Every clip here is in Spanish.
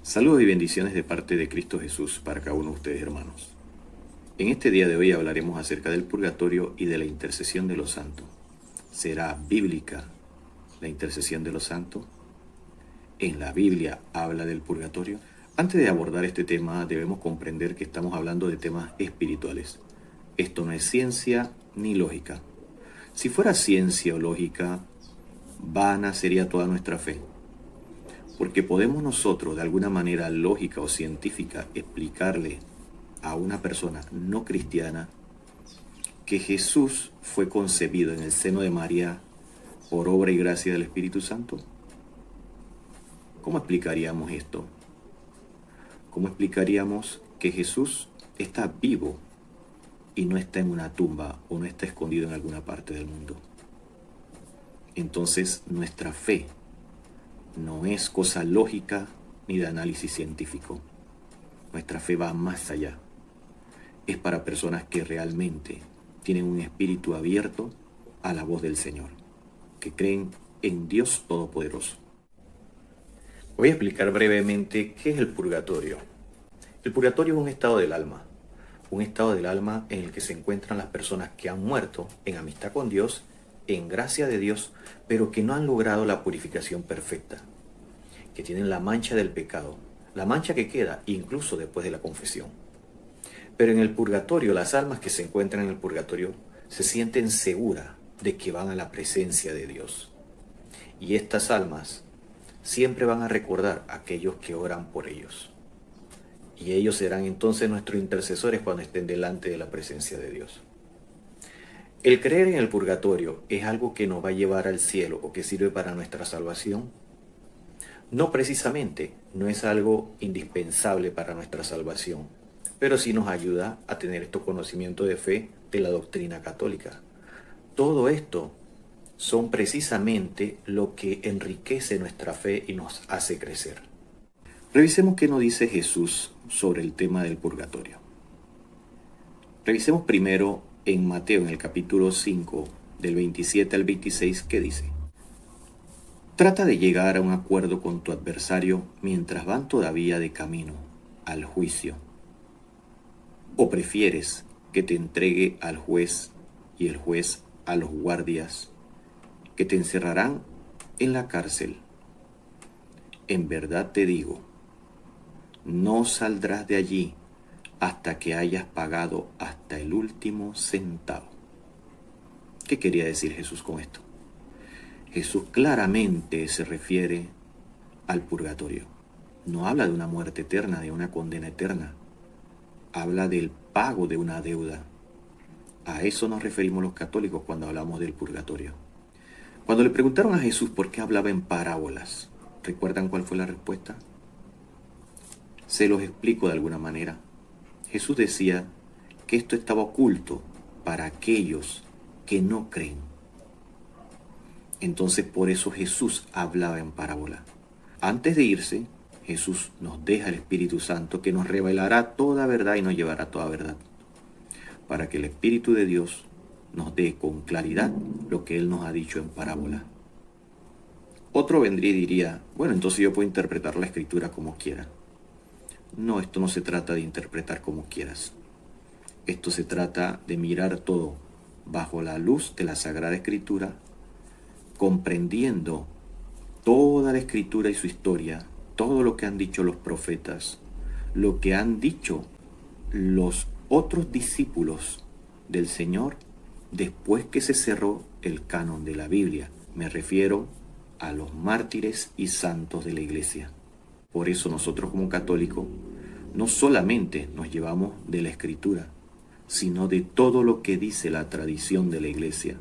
Saludos y bendiciones de parte de Cristo Jesús para cada uno de ustedes, hermanos. En este día de hoy hablaremos acerca del purgatorio y de la intercesión de los santos. ¿Será bíblica la intercesión de los santos? ¿En la Biblia habla del purgatorio? Antes de abordar este tema, debemos comprender que estamos hablando de temas espirituales. Esto no es ciencia ni lógica. Si fuera ciencia o lógica, vana sería toda nuestra fe. Porque podemos nosotros, de alguna manera lógica o científica, explicarle a una persona no cristiana que Jesús fue concebido en el seno de María por obra y gracia del Espíritu Santo. ¿Cómo explicaríamos esto? ¿Cómo explicaríamos que Jesús está vivo y no está en una tumba o no está escondido en alguna parte del mundo? Entonces nuestra fe no es cosa lógica ni de análisis científico. Nuestra fe va más allá. Es para personas que realmente tienen un espíritu abierto a la voz del Señor, que creen en Dios Todopoderoso. Voy a explicar brevemente qué es el purgatorio. El purgatorio es un estado del alma en el que se encuentran las personas que han muerto en amistad con Dios, en gracia de Dios, pero que no han logrado la purificación perfecta, que tienen la mancha del pecado, la mancha que queda incluso después de la confesión. Pero en el purgatorio, las almas que se encuentran en el purgatorio se sienten seguras de que van a la presencia de Dios. Y estas almas siempre van a recordar a aquellos que oran por ellos. Y ellos serán entonces nuestros intercesores cuando estén delante de la presencia de Dios. El creer en el purgatorio es algo que nos va a llevar al cielo o que sirve para nuestra salvación. No precisamente, no es algo indispensable para nuestra salvación, pero sí nos ayuda a tener estos conocimientos de fe de la doctrina católica. Todo esto son precisamente lo que enriquece nuestra fe y nos hace crecer. Revisemos qué nos dice Jesús sobre el tema del purgatorio. Revisemos primero en Mateo, en el capítulo 5, del 27 al 26, ¿qué dice? Trata de llegar a un acuerdo con tu adversario mientras van todavía de camino al juicio. ¿O prefieres que te entregue al juez y el juez a los guardias, que te encerrarán en la cárcel? En verdad te digo, no saldrás de allí hasta que hayas pagado hasta el último centavo. ¿Qué quería decir Jesús con esto? Jesús claramente se refiere al purgatorio. No habla de una muerte eterna, de una condena eterna. Habla del pago de una deuda. A eso nos referimos los católicos cuando hablamos del purgatorio. Cuando le preguntaron a Jesús por qué hablaba en parábolas, ¿recuerdan cuál fue la respuesta? Se los explico de alguna manera. Jesús decía que esto estaba oculto para aquellos que no creen. Entonces por eso Jesús hablaba en parábola. Antes de irse, Jesús nos deja el Espíritu Santo que nos revelará toda verdad y nos llevará a toda verdad, para que el Espíritu de Dios nos dé con claridad lo que Él nos ha dicho en parábola. Otro vendría y diría, bueno, entonces yo puedo interpretar la Escritura como quiera. No, esto no se trata de interpretar como quieras. Esto se trata de mirar todo bajo la luz de la Sagrada Escritura, comprendiendo toda la Escritura y su historia, todo lo que han dicho los profetas, lo que han dicho los otros discípulos del Señor después que se cerró el canon de la Biblia. Me refiero a los mártires y santos de la Iglesia. Por eso nosotros como católicos no solamente nos llevamos de la Escritura, sino de todo lo que dice la tradición de la Iglesia.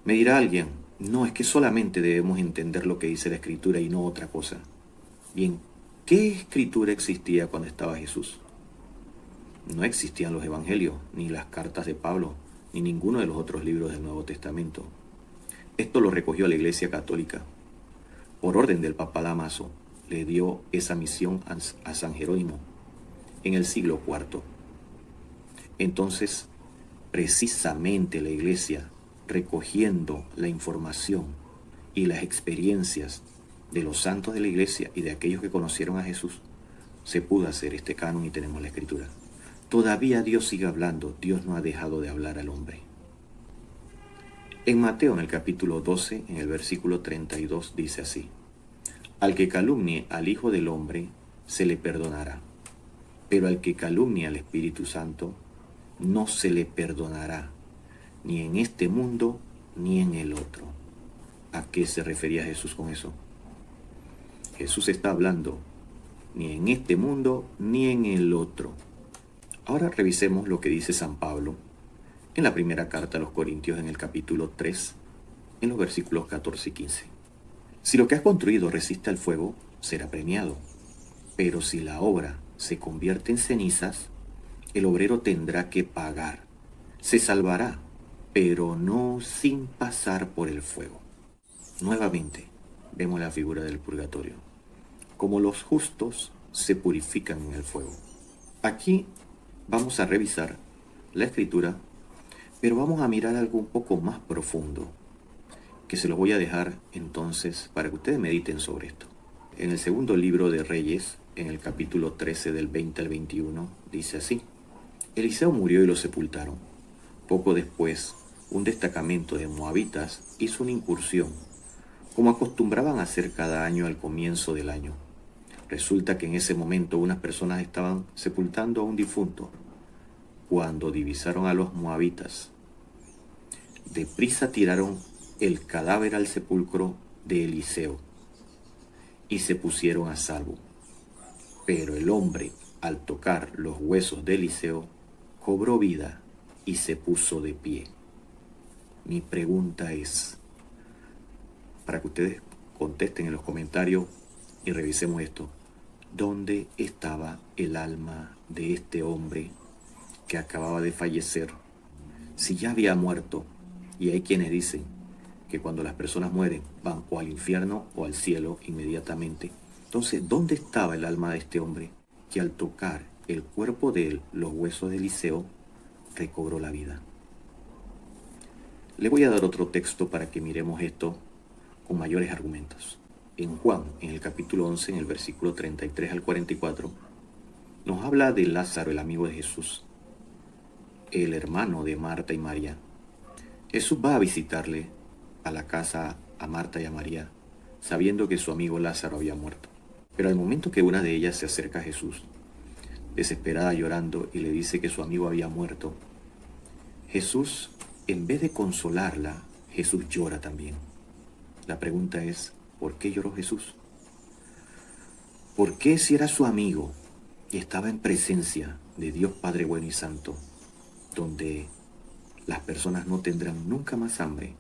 Me dirá alguien, no, es que solamente debemos entender lo que dice la Escritura y no otra cosa. Bien, ¿qué Escritura existía cuando estaba Jesús? No existían los evangelios, ni las cartas de Pablo, ni ninguno de los otros libros del Nuevo Testamento. Esto lo recogió la Iglesia Católica. Por orden del Papa Dámaso, le dio esa misión a San Jerónimo en el siglo IV. Entonces, precisamente la Iglesia, recogiendo la información y las experiencias de los santos de la Iglesia y de aquellos que conocieron a Jesús, se pudo hacer este canon y tenemos la escritura. Todavía Dios sigue hablando, Dios no ha dejado de hablar al hombre. En Mateo, en el capítulo 12, en el versículo 32, dice así: al que calumnie al Hijo del Hombre, se le perdonará, pero al que calumnie al Espíritu Santo, no se le perdonará, ni en este mundo, ni en el otro. ¿A qué se refería Jesús con eso? Jesús está hablando, ni en este mundo, ni en el otro. Ahora revisemos lo que dice San Pablo en la primera carta a los Corintios, en el capítulo 3, en los versículos 14 y 15. Si lo que has construido resiste al fuego, será premiado. Pero si la obra se convierte en cenizas, el obrero tendrá que pagar. Se salvará, pero no sin pasar por el fuego. Nuevamente, vemos la figura del purgatorio. Como los justos se purifican en el fuego. Aquí vamos a revisar la escritura, pero vamos a mirar algo un poco más profundo, que se lo voy a dejar entonces para que ustedes mediten sobre esto. En el segundo libro de Reyes, en el capítulo 13 del 20 al 21, dice así: Eliseo murió y lo sepultaron. Poco después, un destacamento de moabitas hizo una incursión, como acostumbraban a hacer cada año al comienzo del año. Resulta que en ese momento unas personas estaban sepultando a un difunto, cuando divisaron a los moabitas. Deprisa tiraron el cadáver al sepulcro de Eliseo y se pusieron a salvo. Pero el hombre, al tocar los huesos de Eliseo, cobró vida y se puso de pie. Mi pregunta es, para que ustedes contesten en los comentarios y revisemos esto: ¿dónde estaba el alma de este hombre que acababa de fallecer? Si ya había muerto, y hay quienes dicen que cuando las personas mueren van o al infierno o al cielo inmediatamente. Entonces, ¿dónde estaba el alma de este hombre que al tocar el cuerpo de él, los huesos de Eliseo, recobró la vida? Le voy a dar otro texto para que miremos esto con mayores argumentos. En Juan, en el capítulo 11, en el versículo 33 al 44, nos habla de Lázaro, el amigo de Jesús, el hermano de Marta y María. Jesús va a visitarle a la casa a Marta y a María, sabiendo que su amigo Lázaro había muerto. Pero al momento que una de ellas se acerca a Jesús, desesperada, llorando, y le dice que su amigo había muerto, Jesús, en vez de consolarla, Jesús llora también. La pregunta es, ¿por qué lloró Jesús? ¿Por qué, si era su amigo y estaba en presencia de Dios Padre bueno y santo, donde las personas no tendrán nunca más hambre,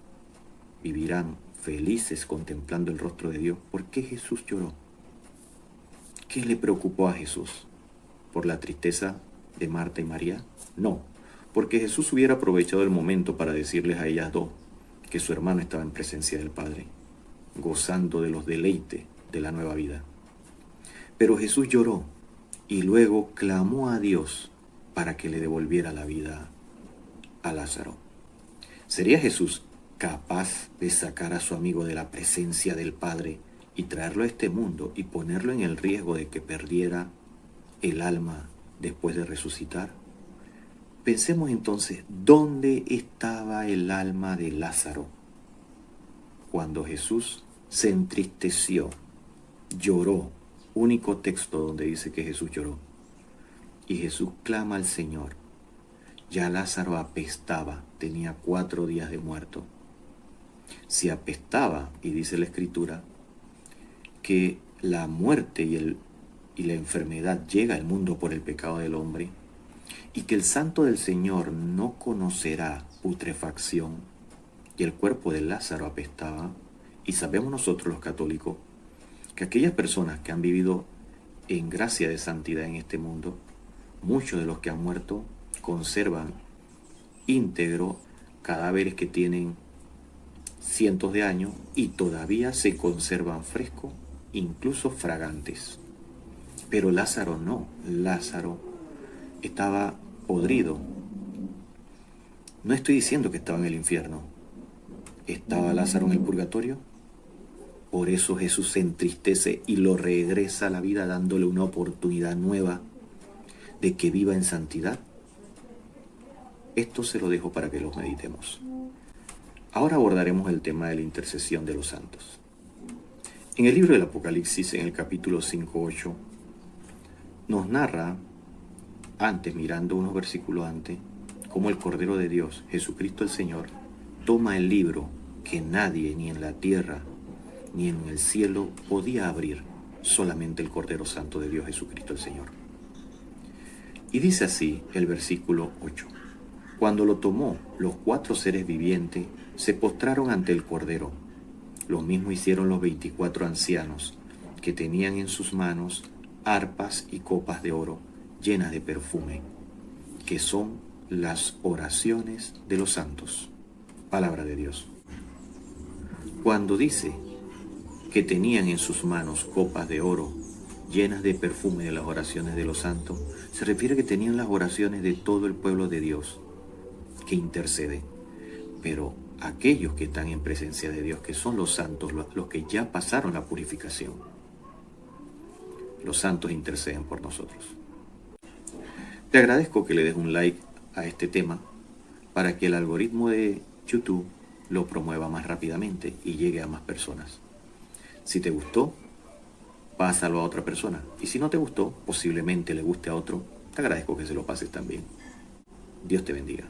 vivirán felices contemplando el rostro de Dios, por qué Jesús lloró? ¿Qué le preocupó a Jesús? ¿Por la tristeza de Marta y María? No, porque Jesús hubiera aprovechado el momento para decirles a ellas dos que su hermano estaba en presencia del Padre, gozando de los deleites de la nueva vida. Pero Jesús lloró y luego clamó a Dios para que le devolviera la vida a Lázaro. ¿Sería Jesús capaz de sacar a su amigo de la presencia del Padre y traerlo a este mundo y ponerlo en el riesgo de que perdiera el alma después de resucitar? Pensemos entonces, ¿dónde estaba el alma de Lázaro cuando Jesús se entristeció, lloró? Único texto donde dice que Jesús lloró. Y Jesús clama al Señor. Ya Lázaro apestaba, tenía 4 días de muerto. Si apestaba, y dice la Escritura, que la muerte y la enfermedad llega al mundo por el pecado del hombre, y que el santo del Señor no conocerá putrefacción, y el cuerpo de Lázaro apestaba, y sabemos nosotros los católicos que aquellas personas que han vivido en gracia de santidad en este mundo, muchos de los que han muerto conservan íntegro cadáveres que tienen cientos de años y todavía se conservan frescos, incluso fragantes. Pero Lázaro no, Lázaro estaba podrido. No estoy diciendo que estaba en el infierno. ¿Estaba Lázaro en el purgatorio? Por eso Jesús se entristece y lo regresa a la vida dándole una oportunidad nueva de que viva en santidad. Esto se lo dejo para que los meditemos. Ahora abordaremos el tema de la intercesión de los santos. En el libro del Apocalipsis, en el capítulo 5-8, nos narra, mirando unos versículos antes, cómo el Cordero de Dios, Jesucristo el Señor, toma el libro que nadie, ni en la tierra, ni en el cielo, podía abrir, solamente el Cordero Santo de Dios, Jesucristo el Señor. Y dice así el versículo 8. Cuando lo tomó, los 4 seres vivientes se postraron ante el Cordero. Lo mismo hicieron los 24 ancianos, que tenían en sus manos arpas y copas de oro llenas de perfume, que son las oraciones de los santos. Palabra de Dios. Cuando dice que tenían en sus manos copas de oro llenas de perfume de las oraciones de los santos, se refiere a que tenían las oraciones de todo el pueblo de Dios que intercede. Pero aquellos que están en presencia de Dios, que son los santos, los que ya pasaron la purificación, los santos interceden por nosotros. Te agradezco que le des un like a este tema para que el algoritmo de YouTube lo promueva más rápidamente y llegue a más personas. Si te gustó, pásalo a otra persona. Y si no te gustó, posiblemente le guste a otro, te agradezco que se lo pases también. Dios te bendiga.